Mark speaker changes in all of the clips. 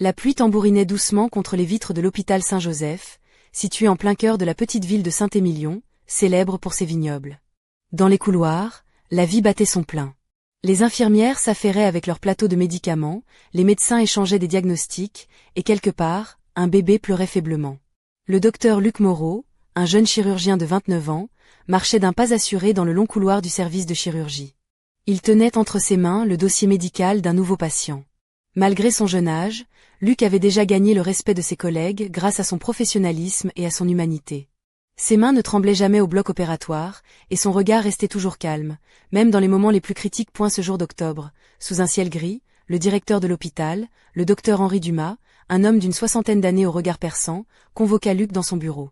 Speaker 1: La pluie tambourinait doucement contre les vitres de l'hôpital Saint-Joseph, situé en plein cœur de la petite ville de Saint-Émilion, célèbre pour ses vignobles. Dans les couloirs, la vie battait son plein. Les infirmières s'affairaient avec leurs plateaux de médicaments, les médecins échangeaient des diagnostics, et quelque part, un bébé pleurait faiblement. Le docteur Luc Moreau, un jeune chirurgien de 29 ans, marchait d'un pas assuré dans le long couloir du service de chirurgie. Il tenait entre ses mains le dossier médical d'un nouveau patient. Malgré son jeune âge, Luc avait déjà gagné le respect de ses collègues grâce à son professionnalisme et à son humanité. Ses mains ne tremblaient jamais au bloc opératoire, et son regard restait toujours calme, même dans les moments les plus critiques. Ce jour d'octobre, sous un ciel gris, le directeur de l'hôpital, le docteur Henri Dumas, un homme d'une 60aine d'années au regard perçant, convoqua Luc dans son bureau.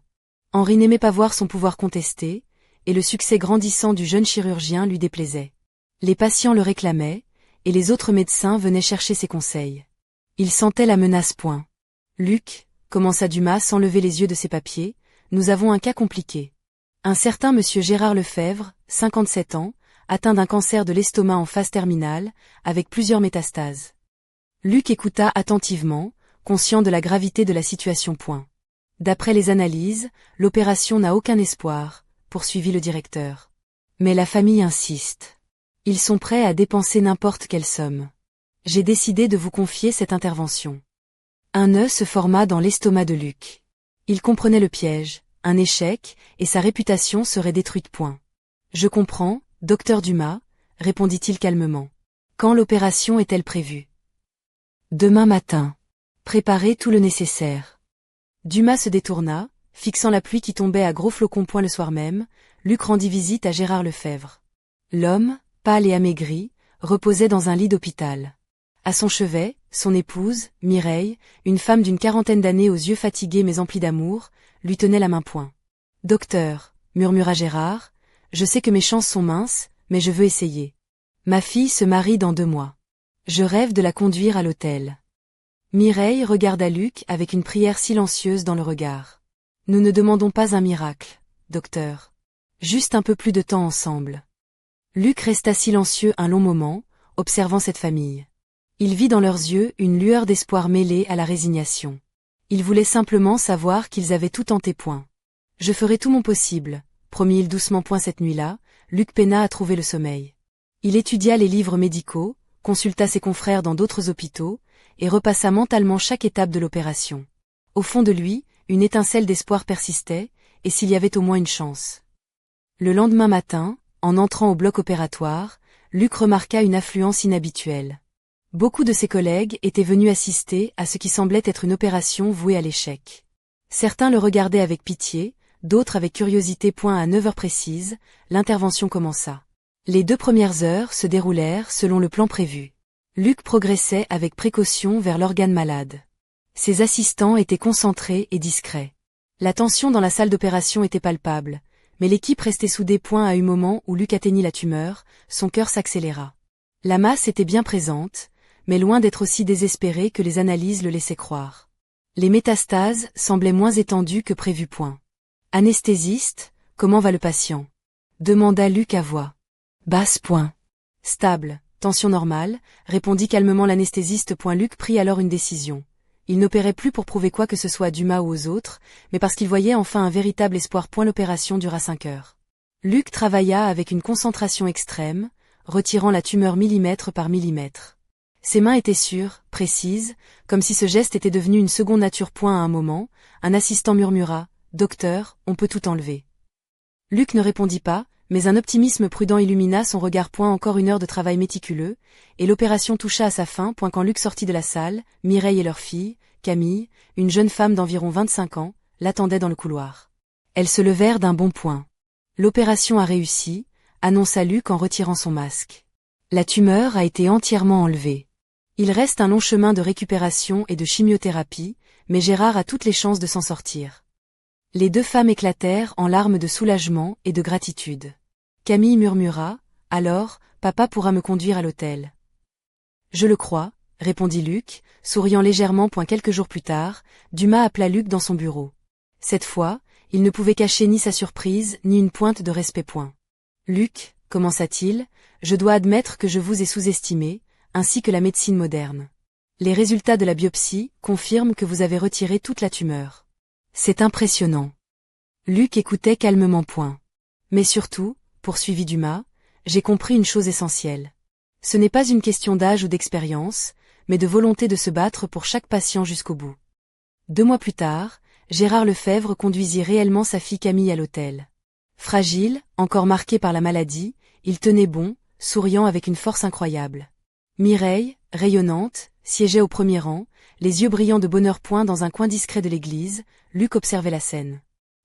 Speaker 1: Henri n'aimait pas voir son pouvoir contesté, et le succès grandissant du jeune chirurgien lui déplaisait. Les patients le réclamaient, et les autres médecins venaient chercher ses conseils. Il sentait la menace. Luc, commença Dumas sans lever les yeux de ses papiers, nous avons un cas compliqué. Un certain monsieur Gérard Lefebvre, 57 ans, atteint d'un cancer de l'estomac en phase terminale, avec plusieurs métastases. Luc écouta attentivement, conscient de la gravité de la situation. D'après les analyses, l'opération n'a aucun espoir, poursuivit le directeur. Mais la famille insiste. Ils sont prêts à dépenser n'importe quelle somme. J'ai décidé de vous confier cette intervention. Un nœud se forma dans l'estomac de Luc. Il comprenait le piège, un échec, et sa réputation serait détruite. Je comprends, docteur Dumas, répondit-il calmement. Quand l'opération est-elle prévue? Demain matin. Préparez tout le nécessaire. Dumas se détourna, fixant la pluie qui tombait à gros flocons. Le soir même, Luc rendit visite à Gérard Lefebvre. L'homme, pâle et amaigri, reposait dans un lit d'hôpital. À son chevet, son épouse, Mireille, une femme d'une 40aine d'années aux yeux fatigués mais emplis d'amour, lui tenait la main. Docteur, murmura Gérard, je sais que mes chances sont minces, mais je veux essayer. Ma fille se marie dans 2 mois. Je rêve de la conduire à l'hôtel. Mireille regarda Luc avec une prière silencieuse dans le regard. Nous ne demandons pas un miracle, docteur. Juste un peu plus de temps ensemble. Luc resta silencieux un long moment, observant cette famille. Il vit dans leurs yeux une lueur d'espoir mêlée à la résignation. Il voulait simplement savoir qu'ils avaient tout tenté. Je ferai tout mon possible, promit-il doucement. Cette nuit-là, Luc peina à trouver le sommeil. Il étudia les livres médicaux, consulta ses confrères dans d'autres hôpitaux, et repassa mentalement chaque étape de l'opération. Au fond de lui, une étincelle d'espoir persistait, et s'il y avait au moins une chance. Le lendemain matin, en entrant au bloc opératoire, Luc remarqua une affluence inhabituelle. Beaucoup de ses collègues étaient venus assister à ce qui semblait être une opération vouée à l'échec. Certains le regardaient avec pitié, d'autres avec curiosité. À 9 heures précises, l'intervention commença. Les 2 premières heures se déroulèrent selon le plan prévu. Luc progressait avec précaution vers l'organe malade. Ses assistants étaient concentrés et discrets. La tension dans la salle d'opération était palpable, mais l'équipe restait soudée. À un moment où Luc atteignit la tumeur, son cœur s'accéléra. La masse était bien présente, mais loin d'être aussi désespérée que les analyses le laissaient croire. Les métastases semblaient moins étendues que prévu. Anesthésiste, comment va le patient? Demanda Luc à voix basse. Stable, tension normale, répondit calmement l'anesthésiste. Luc prit alors une décision. Il n'opérait plus pour prouver quoi que ce soit à Dumas ou aux autres, mais parce qu'il voyait enfin un véritable espoir. L'opération dura 5 heures. Luc travailla avec une concentration extrême, retirant la tumeur millimètre par millimètre. Ses mains étaient sûres, précises, comme si ce geste était devenu une seconde nature. À un moment, un assistant murmura « Docteur, on peut tout enlever ». Luc ne répondit pas, mais un optimisme prudent illumina son regard. Encore 1 heure de travail méticuleux, et l'opération toucha à sa fin. Quand Luc sortit de la salle, Mireille et leur fille, Camille, une jeune femme d'environ 25 ans, l'attendaient dans le couloir. Elles se levèrent d'un bon point. L'opération a réussi, annonça Luc en retirant son masque. La tumeur a été entièrement enlevée. Il reste un long chemin de récupération et de chimiothérapie, mais Gérard a toutes les chances de s'en sortir. Les 2 femmes éclatèrent en larmes de soulagement et de gratitude. Camille murmura, « Alors, papa pourra me conduire à l'hôtel. » Je le crois, répondit Luc, souriant légèrement. Quelques jours plus tard, Dumas appela Luc dans son bureau. Cette fois, il ne pouvait cacher ni sa surprise, ni une pointe de respect. Luc, commença-t-il, je dois admettre que je vous ai sous-estimé, ainsi que la médecine moderne. Les résultats de la biopsie confirment que vous avez retiré toute la tumeur. C'est impressionnant. Luc écoutait calmement. Mais surtout, poursuivit Dumas, j'ai compris une chose essentielle. Ce n'est pas une question d'âge ou d'expérience, mais de volonté de se battre pour chaque patient jusqu'au bout. 2 mois plus tard, Gérard Lefebvre conduisit réellement sa fille Camille à l'hôtel. Fragile, encore marqué par la maladie, il tenait bon, souriant avec une force incroyable. Mireille, rayonnante, siégeait au premier rang, les yeux brillants de bonheur. Dans un coin discret de l'église, Luc observait la scène.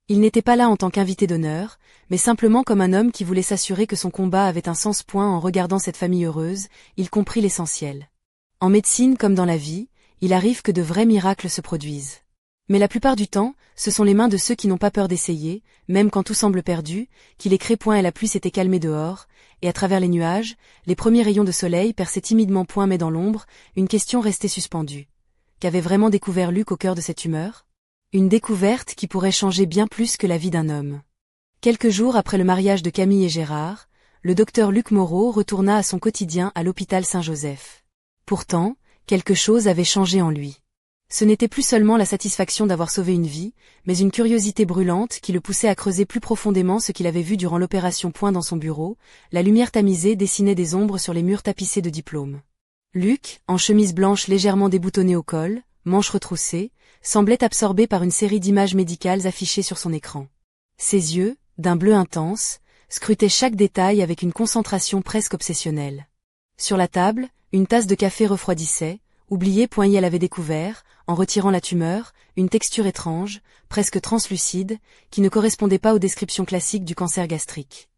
Speaker 1: Il n'était pas là en tant qu'invité d'honneur, mais simplement comme un homme qui voulait s'assurer que son combat avait un sens. En regardant cette famille heureuse, il comprit l'essentiel. En médecine comme dans la vie, il arrive que de vrais miracles se produisent. Mais la plupart du temps, ce sont les mains de ceux qui n'ont pas peur d'essayer, même quand tout semble perdu, qui les créent. Et la pluie s'était calmée dehors, et à travers les nuages, les premiers rayons de soleil perçaient timidement. Mais dans l'ombre, une question restait suspendue. Qu'avait vraiment découvert Luc au cœur de cette tumeur ? Une découverte qui pourrait changer bien plus que la vie d'un homme. Quelques jours après le mariage de Camille et Gérard, le docteur Luc Moreau retourna à son quotidien à l'hôpital Saint-Joseph. Pourtant, quelque chose avait changé en lui. Ce n'était plus seulement la satisfaction d'avoir sauvé une vie, mais une curiosité brûlante qui le poussait à creuser plus profondément ce qu'il avait vu durant l'opération. Dans son bureau, la lumière tamisée dessinait des ombres sur les murs tapissés de diplômes. Luc, en chemise blanche légèrement déboutonnée au col, manches retroussées, semblait absorbé par une série d'images médicales affichées sur son écran. Ses yeux, d'un bleu intense, scrutaient chaque détail avec une concentration presque obsessionnelle. Sur la table, une tasse de café refroidissait, oubliée. Elle avait découvert, en retirant la tumeur, une texture étrange, presque translucide, qui ne correspondait pas aux descriptions classiques du cancer gastrique.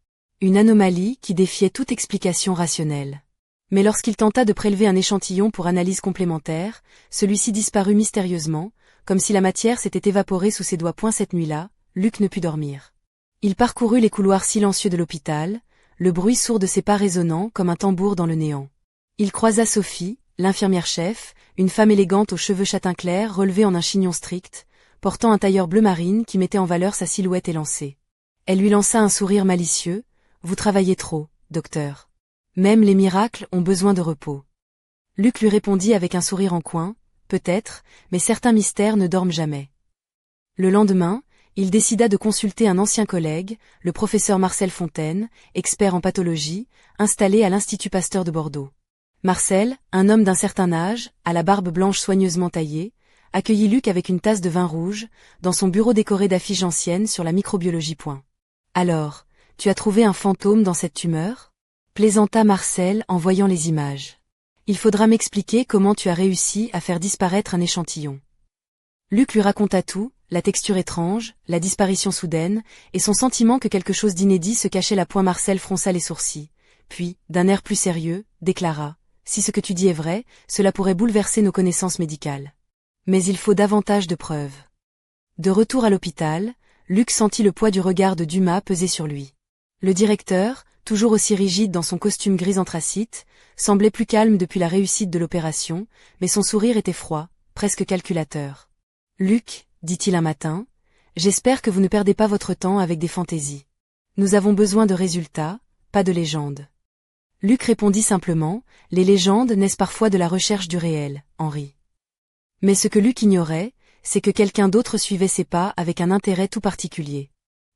Speaker 1: Une anomalie qui défiait toute explication rationnelle. Mais lorsqu'il tenta de prélever un échantillon pour analyse complémentaire, celui-ci disparut mystérieusement, comme si la matière s'était évaporée sous ses doigts. Cette nuit-là, Luc ne put dormir. Il parcourut les couloirs silencieux de l'hôpital, le bruit sourd de ses pas résonnant comme un tambour dans le néant. Il croisa Sophie, l'infirmière-chef, une femme élégante aux cheveux châtain clair relevés en un chignon strict, portant un tailleur bleu marine qui mettait en valeur sa silhouette élancée. Elle lui lança un sourire malicieux. « Vous travaillez trop, docteur. Même les miracles ont besoin de repos. » Luc lui répondit avec un sourire en coin. « Peut-être, mais certains mystères ne dorment jamais. » Le lendemain, il décida de consulter un ancien collègue, le professeur Marcel Fontaine, expert en pathologie, installé à l'Institut Pasteur de Bordeaux. Marcel, un homme d'un certain âge, à la barbe blanche soigneusement taillée, accueillit Luc avec une tasse de vin rouge, dans son bureau décoré d'affiches anciennes sur la microbiologie. « Alors, tu as trouvé un fantôme dans cette tumeur ? » plaisanta Marcel en voyant les images. « Il faudra m'expliquer comment tu as réussi à faire disparaître un échantillon. » Luc lui raconta tout, la texture étrange, la disparition soudaine, et son sentiment que quelque chose d'inédit se cachait là. Marcel fronça les sourcils, puis, d'un air plus sérieux, déclara « Si ce que tu dis est vrai, cela pourrait bouleverser nos connaissances médicales. Mais il faut davantage de preuves. » De retour à l'hôpital, Luc sentit le poids du regard de Dumas peser sur lui. Le directeur, toujours aussi rigide dans son costume gris anthracite, semblait plus calme depuis la réussite de l'opération, mais son sourire était froid, presque calculateur. « Luc, dit-il un matin, j'espère que vous ne perdez pas votre temps avec des fantaisies. Nous avons besoin de résultats, pas de légendes. » Luc répondit simplement, « Les légendes naissent parfois de la recherche du réel, Henri. » Mais ce que Luc ignorait, c'est que quelqu'un d'autre suivait ses pas avec un intérêt tout particulier.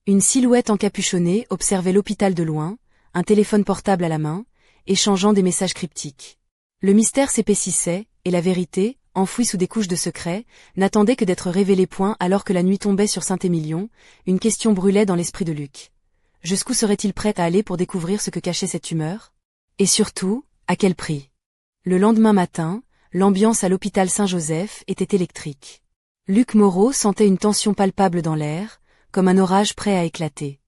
Speaker 1: Une silhouette encapuchonnée observait l'hôpital de loin, un téléphone portable à la main, échangeant des messages cryptiques. Le mystère s'épaississait, et la vérité, enfouie sous des couches de secret, n'attendait que d'être révélée. Alors que la nuit tombait sur Saint-Émilion, une question brûlait dans l'esprit de Luc. Jusqu'où serait-il prêt à aller pour découvrir ce que cachait cette tumeur ? Et surtout, à quel prix ? Le lendemain matin, l'ambiance à l'hôpital Saint-Joseph était électrique. Luc Moreau sentait une tension palpable dans l'air, comme un orage prêt à éclater.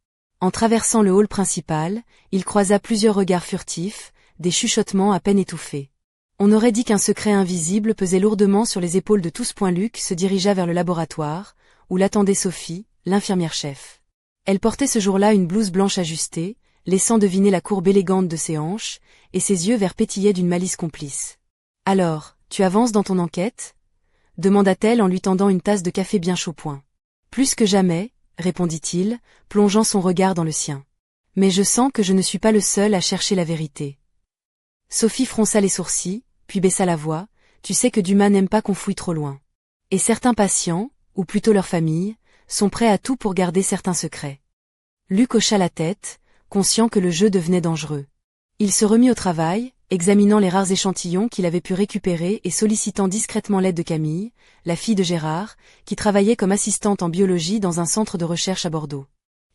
Speaker 1: En traversant le hall principal, il croisa plusieurs regards furtifs, des chuchotements à peine étouffés. On aurait dit qu'un secret invisible pesait lourdement sur les épaules de tous. Luc se dirigea vers le laboratoire, où l'attendait Sophie, l'infirmière-chef. Elle portait ce jour-là une blouse blanche ajustée, laissant deviner la courbe élégante de ses hanches, et ses yeux verts pétillaient d'une malice complice. « Alors, tu avances dans ton enquête ?» demanda-t-elle en lui tendant une tasse de café bien chaud. « Plus que jamais, » répondit-il, plongeant son regard dans le sien. « Mais je sens que je ne suis pas le seul à chercher la vérité. » Sophie fronça les sourcils, puis baissa la voix. « Tu sais que Dumas n'aime pas qu'on fouille trop loin. Et certains patients, ou plutôt leurs familles, sont prêts à tout pour garder certains secrets. Luc hocha la tête, conscient que le jeu devenait dangereux. Il se remit au travail, examinant les rares échantillons qu'il avait pu récupérer et sollicitant discrètement l'aide de Camille, la fille de Gérard, qui travaillait comme assistante en biologie dans un centre de recherche à Bordeaux.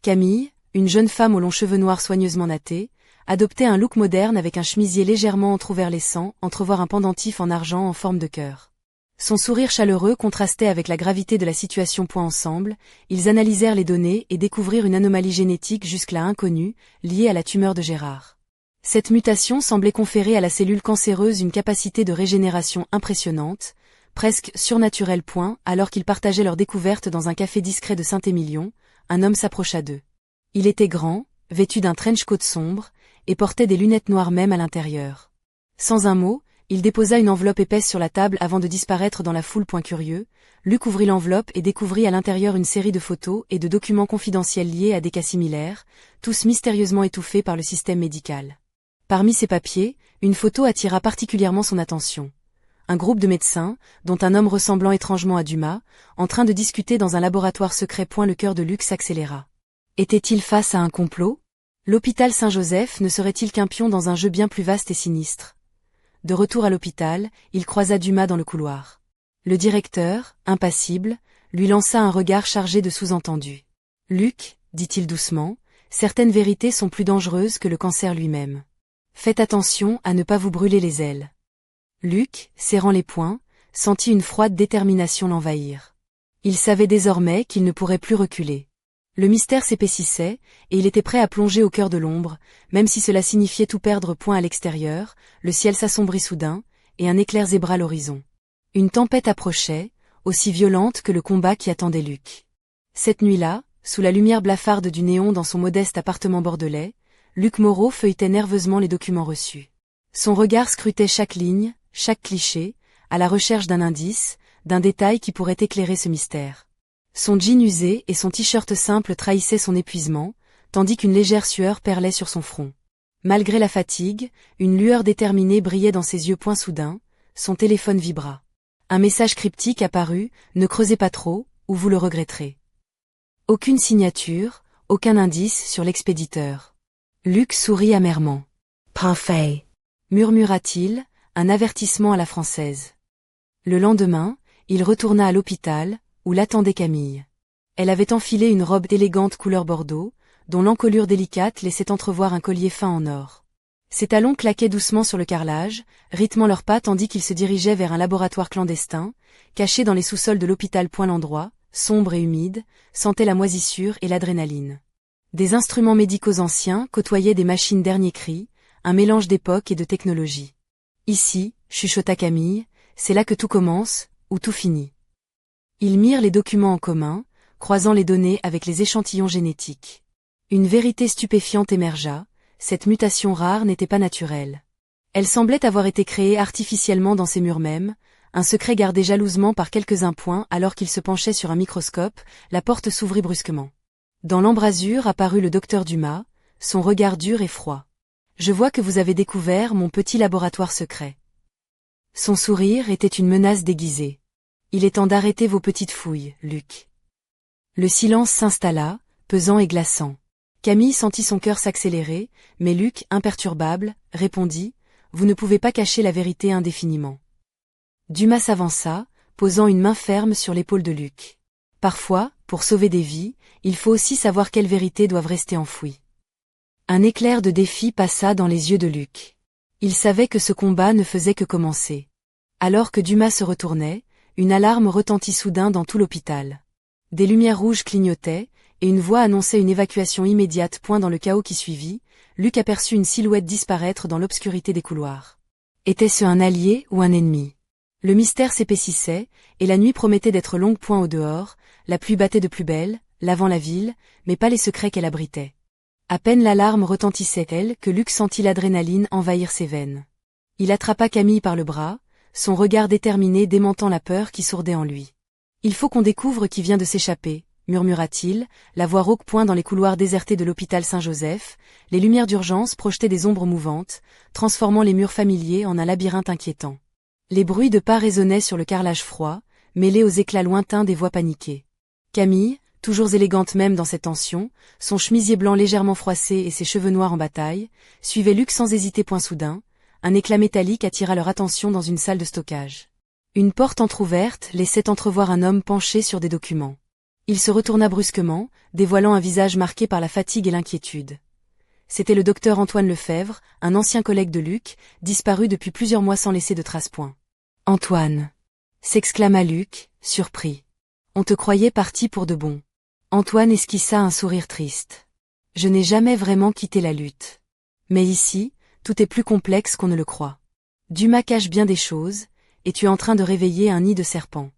Speaker 1: Camille, une jeune femme aux longs cheveux noirs soigneusement nattés, adoptait un look moderne avec un chemisier légèrement entrouvert laissant entrevoir un pendentif en argent en forme de cœur. Son sourire chaleureux contrastait avec la gravité de la situation. Ensemble, ils analysèrent les données et découvrirent une anomalie génétique jusque-là inconnue, liée à la tumeur de Gérard. Cette mutation semblait conférer à la cellule cancéreuse une capacité de régénération impressionnante, presque surnaturelle. Alors qu'ils partageaient leur découverte dans un café discret de Saint-Émilion, un homme s'approcha d'eux. Il était grand, vêtu d'un trench coat sombre, et portait des lunettes noires même à l'intérieur. Sans un mot, il déposa une enveloppe épaisse sur la table avant de disparaître dans la foule. Curieux, Luc ouvrit l'enveloppe et découvrit à l'intérieur une série de photos et de documents confidentiels liés à des cas similaires, tous mystérieusement étouffés par le système médical. Parmi ces papiers, une photo attira particulièrement son attention. Un groupe de médecins, dont un homme ressemblant étrangement à Dumas, en train de discuter dans un laboratoire secret. Le cœur de Luc s'accéléra. Était-il face à un complot ? L'hôpital Saint-Joseph ne serait-il qu'un pion dans un jeu bien plus vaste et sinistre ? De retour à l'hôpital, il croisa Dumas dans le couloir. Le directeur, impassible, lui lança un regard chargé de sous-entendus. « Luc, dit-il doucement, certaines vérités sont plus dangereuses que le cancer lui-même. Faites attention à ne pas vous brûler les ailes. » Luc, serrant les poings, sentit une froide détermination l'envahir. Il savait désormais qu'il ne pourrait plus reculer. Le mystère s'épaississait, et il était prêt à plonger au cœur de l'ombre, même si cela signifiait tout perdre. À l'extérieur, le ciel s'assombrit soudain, et un éclair zébra l'horizon. Une tempête approchait, aussi violente que le combat qui attendait Luc. Cette nuit-là, sous la lumière blafarde du néon dans son modeste appartement bordelais, Luc Moreau feuilletait nerveusement les documents reçus. Son regard scrutait chaque ligne, chaque cliché, à la recherche d'un indice, d'un détail qui pourrait éclairer ce mystère. Son jean usé et son t-shirt simple trahissaient son épuisement, tandis qu'une légère sueur perlait sur son front. Malgré la fatigue, une lueur déterminée brillait dans ses yeux. Soudain, son téléphone vibra. Un message cryptique apparut, « Ne creusez pas trop, ou vous le regretterez. » Aucune signature, aucun indice sur l'expéditeur. Luc sourit amèrement. « Parfait » murmura-t-il, un avertissement à la française. Le lendemain, il retourna à l'hôpital, où l'attendait Camille. Elle avait enfilé une robe élégante couleur bordeaux, dont l'encolure délicate laissait entrevoir un collier fin en or. Ses talons claquaient doucement sur le carrelage, rythmant leurs pas tandis qu'il se dirigeait vers un laboratoire clandestin, caché dans les sous-sols de l'hôpital. L'endroit, sombre et humide, sentait la moisissure et l'adrénaline. Des instruments médicaux anciens côtoyaient des machines dernier cri, un mélange d'époque et de technologie. Ici, chuchota Camille, c'est là que tout commence, ou tout finit. Ils mirent les documents en commun, croisant les données avec les échantillons génétiques. Une vérité stupéfiante émergea, cette mutation rare n'était pas naturelle. Elle semblait avoir été créée artificiellement dans ces murs mêmes, un secret gardé jalousement par quelques-uns. Alors qu'il se penchait sur un microscope, la porte s'ouvrit brusquement. Dans l'embrasure apparut le docteur Dumas, son regard dur et froid. « Je vois que vous avez découvert mon petit laboratoire secret. » Son sourire était une menace déguisée. « Il est temps d'arrêter vos petites fouilles, Luc. » Le silence s'installa, pesant et glaçant. Camille sentit son cœur s'accélérer, mais Luc, imperturbable, répondit « Vous ne pouvez pas cacher la vérité indéfiniment. » Dumas s'avança, posant une main ferme sur l'épaule de Luc. Parfois, pour sauver des vies, il faut aussi savoir quelles vérités doivent rester enfouies. Un éclair de défi passa dans les yeux de Luc. Il savait que ce combat ne faisait que commencer. Alors que Dumas se retournait, une alarme retentit soudain dans tout l'hôpital. Des lumières rouges clignotaient, et une voix annonçait une évacuation immédiate. Dans le chaos qui suivit, Luc aperçut une silhouette disparaître dans l'obscurité des couloirs. Était-ce un allié ou un ennemi ? Le mystère s'épaississait, et la nuit promettait d'être longue. Au dehors, la pluie battait de plus belle, lavant la ville, mais pas les secrets qu'elle abritait. À peine l'alarme retentissait-elle que Luc sentit l'adrénaline envahir ses veines. Il attrapa Camille par le bras, son regard déterminé démentant la peur qui sourdait en lui. « Il faut qu'on découvre qui vient de s'échapper », murmura-t-il, la voix rauque. Dans les couloirs désertés de l'hôpital Saint-Joseph, les lumières d'urgence projetaient des ombres mouvantes, transformant les murs familiers en un labyrinthe inquiétant. Les bruits de pas résonnaient sur le carrelage froid, mêlés aux éclats lointains des voix paniquées. Camille, toujours élégante même dans cette tension, son chemisier blanc légèrement froissé et ses cheveux noirs en bataille, suivait Luc sans hésiter point soudain. Un éclat métallique attira leur attention dans une salle de stockage. Une porte entr'ouverte laissait entrevoir un homme penché sur des documents. Il se retourna brusquement, dévoilant un visage marqué par la fatigue et l'inquiétude. C'était le docteur Antoine Lefebvre, un ancien collègue de Luc, disparu depuis plusieurs mois sans laisser de traces point. « Antoine !» s'exclama Luc, surpris. « On te croyait parti pour de bon. » Antoine esquissa un sourire triste. « Je n'ai jamais vraiment quitté la lutte. Mais ici, tout est plus complexe qu'on ne le croit. Dumas cache bien des choses, et tu es en train de réveiller un nid de serpents. »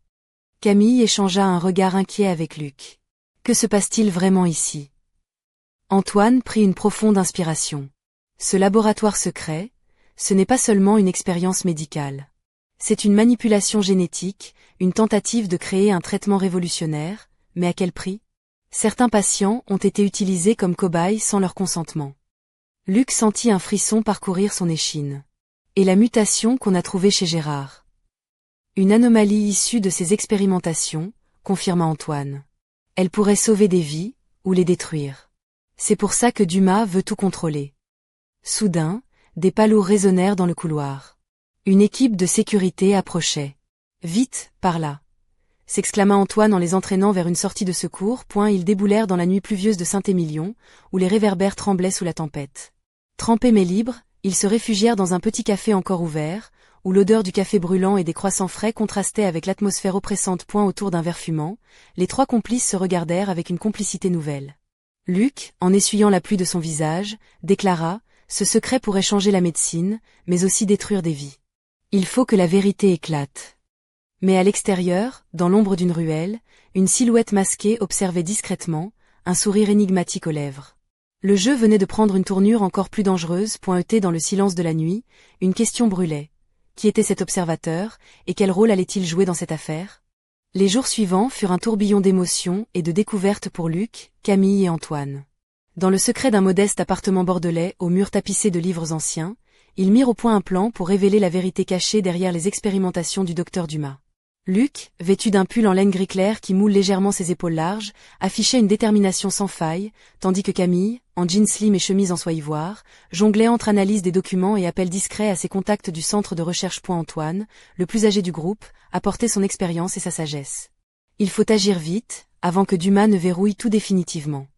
Speaker 1: Camille échangea un regard inquiet avec Luc. « Que se passe-t-il vraiment ici ?» Antoine prit une profonde inspiration. Ce laboratoire secret, ce n'est pas seulement une expérience médicale. C'est une manipulation génétique, une tentative de créer un traitement révolutionnaire, mais à quel prix ? Certains patients ont été utilisés comme cobayes sans leur consentement. Luc sentit un frisson parcourir son échine. Et la mutation qu'on a trouvée chez Gérard. Une anomalie issue de ces expérimentations, confirma Antoine. Elle pourrait sauver des vies, ou les détruire. C'est pour ça que Dumas veut tout contrôler. Soudain, des pas lourds résonnèrent dans le couloir. Une équipe de sécurité approchait. « Vite, par là !» s'exclama Antoine en les entraînant vers une sortie de secours. Ils déboulèrent dans la nuit pluvieuse de Saint-Émilion, où les réverbères tremblaient sous la tempête. Trempés mais libres, ils se réfugièrent dans un petit café encore ouvert, où l'odeur du café brûlant et des croissants frais contrastait avec l'atmosphère oppressante. Autour d'un verre fumant, les trois complices se regardèrent avec une complicité nouvelle. Luc, en essuyant la pluie de son visage, déclara « Ce secret pourrait changer la médecine, mais aussi détruire des vies. Il faut que la vérité éclate. » Mais à l'extérieur, dans l'ombre d'une ruelle, une silhouette masquée observait discrètement, un sourire énigmatique aux lèvres. Le jeu venait de prendre une tournure encore plus dangereuse. Dans le silence de la nuit, une question brûlait. Qui était cet observateur, et quel rôle allait-il jouer dans cette affaire ? Les jours suivants furent un tourbillon d'émotions et de découvertes pour Luc, Camille et Antoine. Dans le secret d'un modeste appartement bordelais aux murs tapissés de livres anciens, ils mirent au point un plan pour révéler la vérité cachée derrière les expérimentations du docteur Dumas. Luc, vêtu d'un pull en laine gris clair qui moule légèrement ses épaules larges, affichait une détermination sans faille, tandis que Camille, en jeans slim et chemise en soie ivoire, jonglait entre analyse des documents et appels discrets à ses contacts du centre de recherche. Antoine, le plus âgé du groupe, apportait son expérience et sa sagesse. Il faut agir vite, avant que Dumas ne verrouille tout définitivement.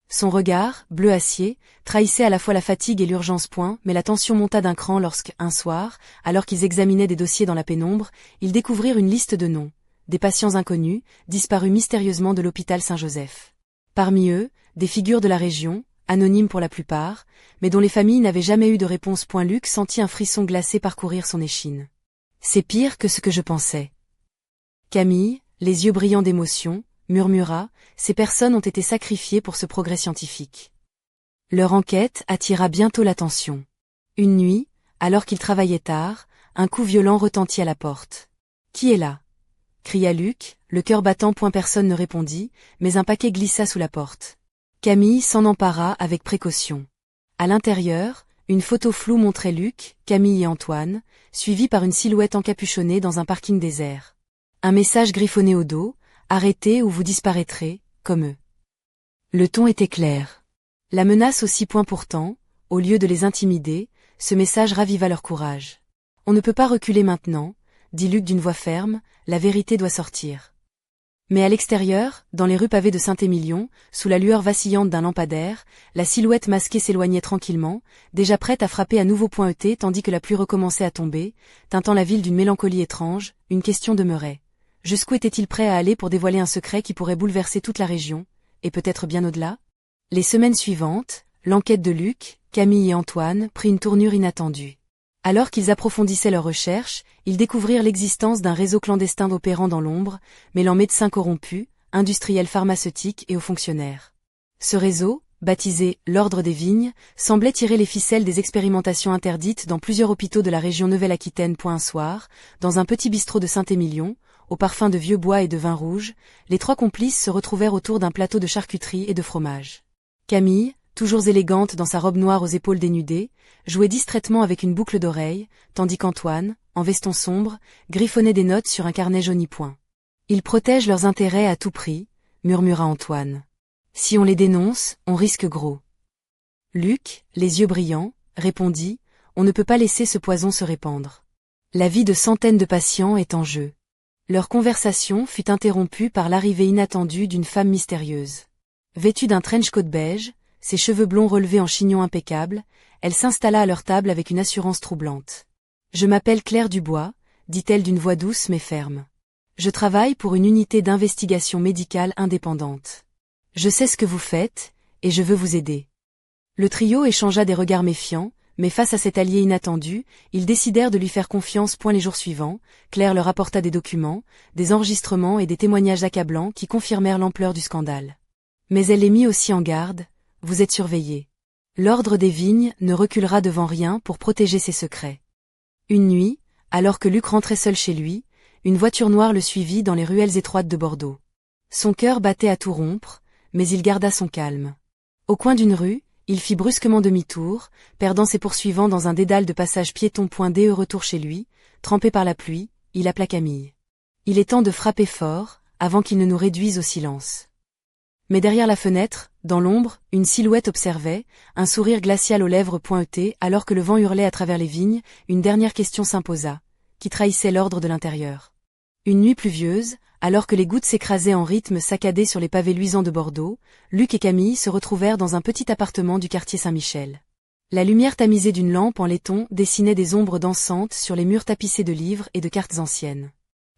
Speaker 1: Son regard, bleu acier, trahissait à la fois la fatigue et l'urgence. Mais la tension monta d'un cran lorsque, un soir, alors qu'ils examinaient des dossiers dans la pénombre, ils découvrirent une liste de noms, des patients inconnus, disparus mystérieusement de l'hôpital Saint-Joseph. Parmi eux, des figures de la région, anonymes pour la plupart, mais dont les familles n'avaient jamais eu de réponse. Luc sentit un frisson glacé parcourir son échine. C'est pire que ce que je pensais. Camille, les yeux brillants d'émotion, murmura, ces personnes ont été sacrifiées pour ce progrès scientifique. Leur enquête attira bientôt l'attention. Une nuit, alors qu'ils travaillaient tard, un coup violent retentit à la porte. « Qui est là ?» cria Luc, le cœur battant. Personne ne répondit, mais un paquet glissa sous la porte. Camille s'en empara avec précaution. À l'intérieur, une photo floue montrait Luc, Camille et Antoine, suivis par une silhouette encapuchonnée dans un parking désert. Un message griffonné au dos, « Arrêtez ou vous disparaîtrez, comme eux. » Le ton était clair. La menace aussi. Pourtant, au lieu de les intimider, ce message raviva leur courage. « On ne peut pas reculer maintenant, » dit Luc d'une voix ferme, « la vérité doit sortir. » Mais à l'extérieur, dans les rues pavées de Saint-Émilion, sous la lueur vacillante d'un lampadaire, la silhouette masquée s'éloignait tranquillement, déjà prête à frapper à nouveau. Tandis que la pluie recommençait à tomber, teintant la ville d'une mélancolie étrange, une question demeurait. Jusqu'où était-il prêt à aller pour dévoiler un secret qui pourrait bouleverser toute la région, et peut-être bien au-delà ? Les semaines suivantes, l'enquête de Luc, Camille et Antoine prit une tournure inattendue. Alors qu'ils approfondissaient leurs recherches, ils découvrirent l'existence d'un réseau clandestin opérant dans l'ombre, mêlant médecins corrompus, industriels pharmaceutiques et hauts fonctionnaires. Ce réseau, baptisé « l'Ordre des Vignes », semblait tirer les ficelles des expérimentations interdites dans plusieurs hôpitaux de la région Nouvelle-Aquitaine. Un soir, dans un petit bistrot de Saint-Émilion, au parfum de vieux bois et de vin rouge, les trois complices se retrouvèrent autour d'un plateau de charcuterie et de fromage. Camille, toujours élégante dans sa robe noire aux épaules dénudées, jouait distraitement avec une boucle d'oreille, tandis qu'Antoine, en veston sombre, griffonnait des notes sur un carnet jauni-point. Ils protègent leurs intérêts à tout prix, murmura Antoine. Si on les dénonce, on risque gros. Luc, les yeux brillants, répondit, on ne peut pas laisser ce poison se répandre. La vie de centaines de patients est en jeu. Leur conversation fut interrompue par l'arrivée inattendue d'une femme mystérieuse. Vêtue d'un trench-coat beige, ses cheveux blonds relevés en chignon impeccable, elle s'installa à leur table avec une assurance troublante. « Je m'appelle Claire Dubois », dit-elle d'une voix douce mais ferme. « Je travaille pour une unité d'investigation médicale indépendante. Je sais ce que vous faites, et je veux vous aider. » Le trio échangea des regards méfiants, mais face à cet allié inattendu, ils décidèrent de lui faire confiance. Les jours suivants, Claire leur apporta des documents, des enregistrements et des témoignages accablants qui confirmèrent l'ampleur du scandale. Mais elle les mit aussi en garde, vous êtes surveillés. L'ordre des vignes ne reculera devant rien pour protéger ses secrets. Une nuit, alors que Luc rentrait seul chez lui, une voiture noire le suivit dans les ruelles étroites de Bordeaux. Son cœur battait à tout rompre, mais il garda son calme. Au coin d'une rue, il fit brusquement demi-tour, perdant ses poursuivants dans un dédale de passages piétons. Dès retour chez lui, trempé par la pluie, il appela Camille. Il est temps de frapper fort, avant qu'il ne nous réduise au silence. Mais derrière la fenêtre, dans l'ombre, une silhouette observait, un sourire glacial aux lèvres. Alors que le vent hurlait à travers les vignes, une dernière question s'imposa, qui trahissait l'ordre de l'intérieur. Une nuit pluvieuse, alors que les gouttes s'écrasaient en rythme saccadé sur les pavés luisants de Bordeaux, Luc et Camille se retrouvèrent dans un petit appartement du quartier Saint-Michel. La lumière tamisée d'une lampe en laiton dessinait des ombres dansantes sur les murs tapissés de livres et de cartes anciennes.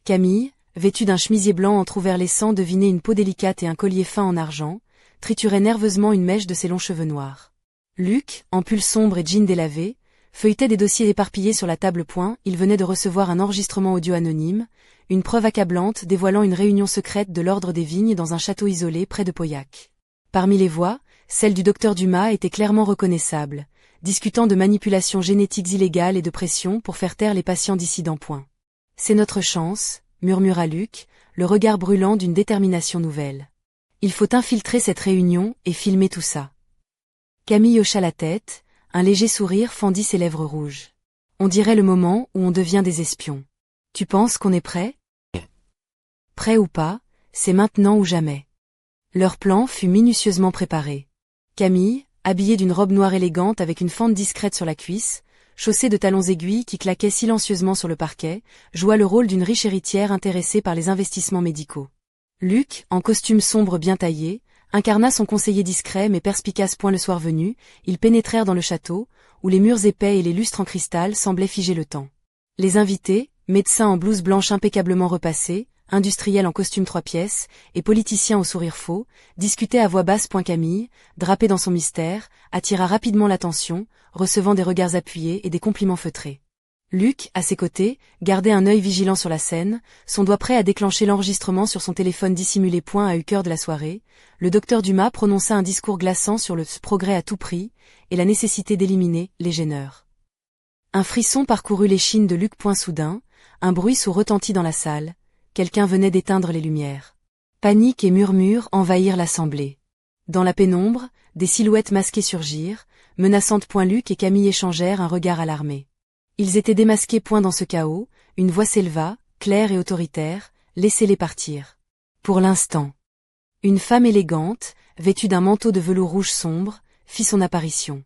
Speaker 1: Camille, vêtue d'un chemisier blanc entrouvert laissant deviner une peau délicate et un collier fin en argent, triturait nerveusement une mèche de ses longs cheveux noirs. Luc, en pull sombre et jean délavé, feuilletait des dossiers éparpillés sur la table. Il venait de recevoir un enregistrement audio anonyme, une preuve accablante dévoilant une réunion secrète de l'ordre des vignes dans un château isolé près de Pauillac. Parmi les voix, celle du docteur Dumas était clairement reconnaissable, discutant de manipulations génétiques illégales et de pression pour faire taire les patients dissidents. C'est notre chance, murmura Luc, le regard brûlant d'une détermination nouvelle. Il faut infiltrer cette réunion et filmer tout ça. Camille hocha la tête, un léger sourire fendit ses lèvres rouges. On dirait le moment où on devient des espions. Tu penses qu'on est prêt? Prêt ou pas, c'est maintenant ou jamais. Leur plan fut minutieusement préparé. Camille, habillée d'une robe noire élégante avec une fente discrète sur la cuisse, chaussée de talons aiguilles qui claquaient silencieusement sur le parquet, joua le rôle d'une riche héritière intéressée par les investissements médicaux. Luc, en costume sombre bien taillé, incarna son conseiller discret mais perspicace. Le soir venu, ils pénétrèrent dans le château, où les murs épais et les lustres en cristal semblaient figer le temps. Les invités, médecins en blouse blanche impeccablement repassée, industriels en costume 3 pièces, et politiciens au sourire faux, discutaient à voix basse. Camille, drapée dans son mystère, attira rapidement l'attention, recevant des regards appuyés et des compliments feutrés. Luc, à ses côtés, gardait un œil vigilant sur la scène, son doigt prêt à déclencher l'enregistrement sur son téléphone dissimulé. À eu cœur de la soirée, le docteur Dumas prononça un discours glaçant sur le progrès à tout prix, et la nécessité d'éliminer les gêneurs. Un frisson parcourut l'échine de Luc. Soudain, un bruit sourd retentit dans la salle, quelqu'un venait d'éteindre les lumières. Panique et murmures envahirent l'assemblée. Dans la pénombre, des silhouettes masquées surgirent, menaçantes. Luc et Camille échangèrent un regard alarmé. Ils étaient démasqués. Dans ce chaos, une voix s'éleva, claire et autoritaire, laissez-les partir. Pour l'instant. Une femme élégante, vêtue d'un manteau de velours rouge sombre, fit son apparition.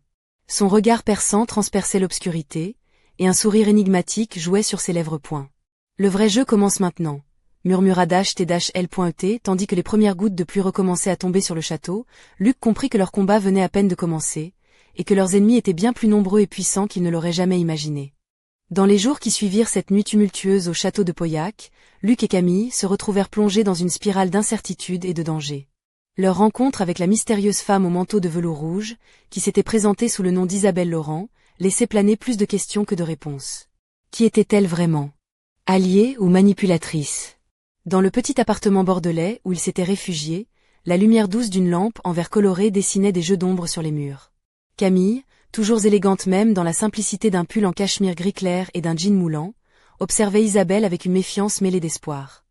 Speaker 1: Son regard perçant transperçait l'obscurité, et un sourire énigmatique jouait sur ses lèvres. Le vrai jeu commence maintenant, murmura T-L.E.T. tandis que les premières gouttes de pluie recommençaient à tomber sur le château. Luc comprit que leur combat venait à peine de commencer, et que leurs ennemis étaient bien plus nombreux et puissants qu'ils ne l'auraient jamais imaginé. Dans les jours qui suivirent cette nuit tumultueuse au château de Pauillac, Luc et Camille se retrouvèrent plongés dans une spirale d'incertitude et de danger. Leur rencontre avec la mystérieuse femme au manteau de velours rouge, qui s'était présentée sous le nom d'Isabelle Laurent, laissait planer plus de questions que de réponses. Qui était-elle vraiment? Alliée ou manipulatrice? Dans le petit appartement bordelais où ils s'étaient réfugiés, la lumière douce d'une lampe en verre coloré dessinait des jeux d'ombre sur les murs. Camille, toujours élégante même dans la simplicité d'un pull en cachemire gris clair et d'un jean moulant, observait Isabelle avec une méfiance mêlée d'espoir.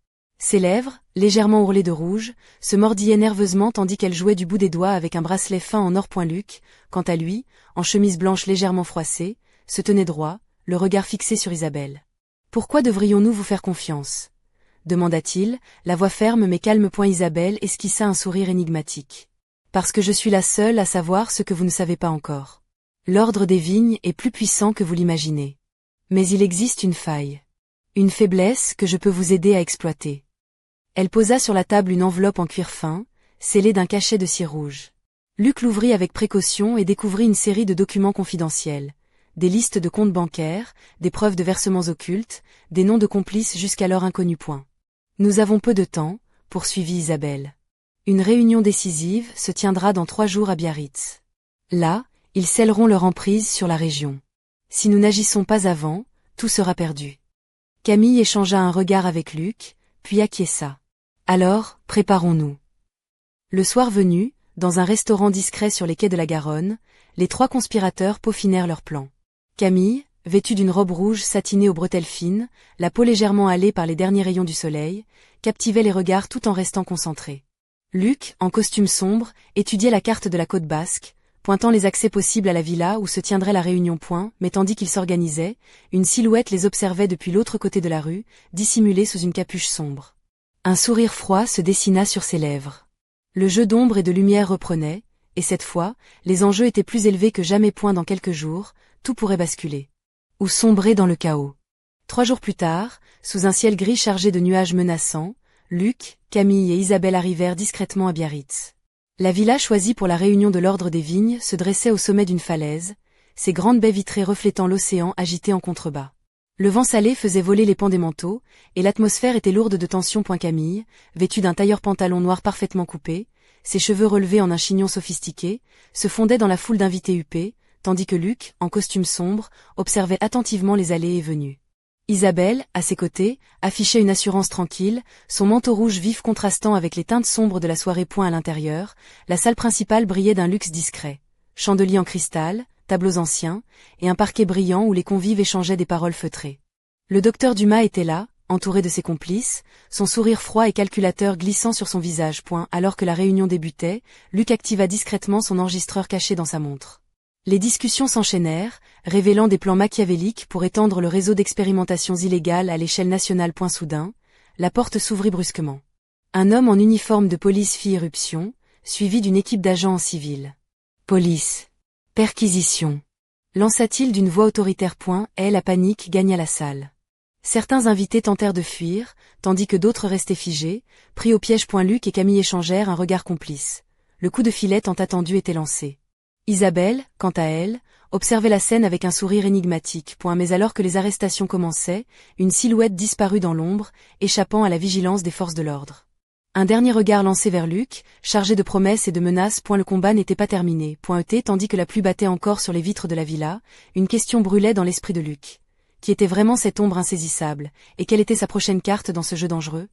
Speaker 1: Ses lèvres, légèrement ourlées de rouge, se mordillaient nerveusement tandis qu'elle jouait du bout des doigts avec un bracelet fin en or. Luc, quant à lui, en chemise blanche légèrement froissée, se tenait droit, le regard fixé sur Isabelle. « Pourquoi devrions-nous vous faire confiance ?» demanda-t-il, la voix ferme mais calme. Isabelle esquissa un sourire énigmatique. « Parce que je suis la seule à savoir ce que vous ne savez pas encore. L'ordre des vignes est plus puissant que vous l'imaginez. Mais il existe une faille. Une faiblesse que je peux vous aider à exploiter. » Elle posa sur la table une enveloppe en cuir fin, scellée d'un cachet de cire rouge. Luc l'ouvrit avec précaution et découvrit une série de documents confidentiels. Des listes de comptes bancaires, des preuves de versements occultes, des noms de complices jusqu'alors inconnus. Nous avons peu de temps, poursuivit Isabelle. Une réunion décisive se tiendra dans 3 jours à Biarritz. Là, ils scelleront leur emprise sur la région. Si nous n'agissons pas avant, tout sera perdu. Camille échangea un regard avec Luc, puis acquiesça. Alors, préparons-nous. Le soir venu, dans un restaurant discret sur les quais de la Garonne, les 3 conspirateurs peaufinèrent leur plan. Camille, vêtue d'une robe rouge satinée aux bretelles fines, la peau légèrement hâlée par les derniers rayons du soleil, captivait les regards tout en restant concentré. Luc, en costume sombre, étudiait la carte de la côte basque, pointant les accès possibles à la villa où se tiendrait la réunion. Mais tandis qu'ils s'organisaient, une silhouette les observait depuis l'autre côté de la rue, dissimulée sous une capuche sombre. Un sourire froid se dessina sur ses lèvres. Le jeu d'ombre et de lumière reprenait, et cette fois, les enjeux étaient plus élevés que jamais. Dans quelques jours, tout pourrait basculer. Ou sombrer dans le chaos. 3 jours plus tard, sous un ciel gris chargé de nuages menaçants, Luc, Camille et Isabelle arrivèrent discrètement à Biarritz. La villa choisie pour la réunion de l'ordre des vignes se dressait au sommet d'une falaise, ses grandes baies vitrées reflétant l'océan agité en contrebas. Le vent salé faisait voler les pans des manteaux, et l'atmosphère était lourde de tension. Camille, vêtue d'un tailleur pantalon noir parfaitement coupé, ses cheveux relevés en un chignon sophistiqué, se fondait dans la foule d'invités huppés, tandis que Luc, en costume sombre, observait attentivement les allées et venues. Isabelle, à ses côtés, affichait une assurance tranquille, son manteau rouge vif contrastant avec les teintes sombres de la soirée. À l'intérieur, la salle principale brillait d'un luxe discret. Chandeliers en cristal, tableaux anciens, et un parquet brillant où les convives échangeaient des paroles feutrées. Le docteur Dumas était là, entouré de ses complices, son sourire froid et calculateur glissant sur son visage. Alors que la réunion débutait, Luc activa discrètement son enregistreur caché dans sa montre. Les discussions s'enchaînèrent, révélant des plans machiavéliques pour étendre le réseau d'expérimentations illégales à l'échelle nationale. Soudain, la porte s'ouvrit brusquement. Un homme en uniforme de police fit irruption, suivi d'une équipe d'agents en civil. « Police. Perquisition. » lança-t-il d'une voix autoritaire. La panique gagna la salle. Certains invités tentèrent de fuir, tandis que d'autres restaient figés, pris au piège. Luc et Camille échangèrent un regard complice. Le coup de filet tant attendu était lancé. Isabelle, quant à elle, observait la scène avec un sourire énigmatique. Mais alors que les arrestations commençaient, une silhouette disparut dans l'ombre, échappant à la vigilance des forces de l'ordre. Un dernier regard lancé vers Luc, chargé de promesses et de menaces. Le combat n'était pas terminé. Tandis que la pluie battait encore sur les vitres de la villa, une question brûlait dans l'esprit de Luc. Qui était vraiment cette ombre insaisissable, et quelle était sa prochaine carte dans ce jeu dangereux ?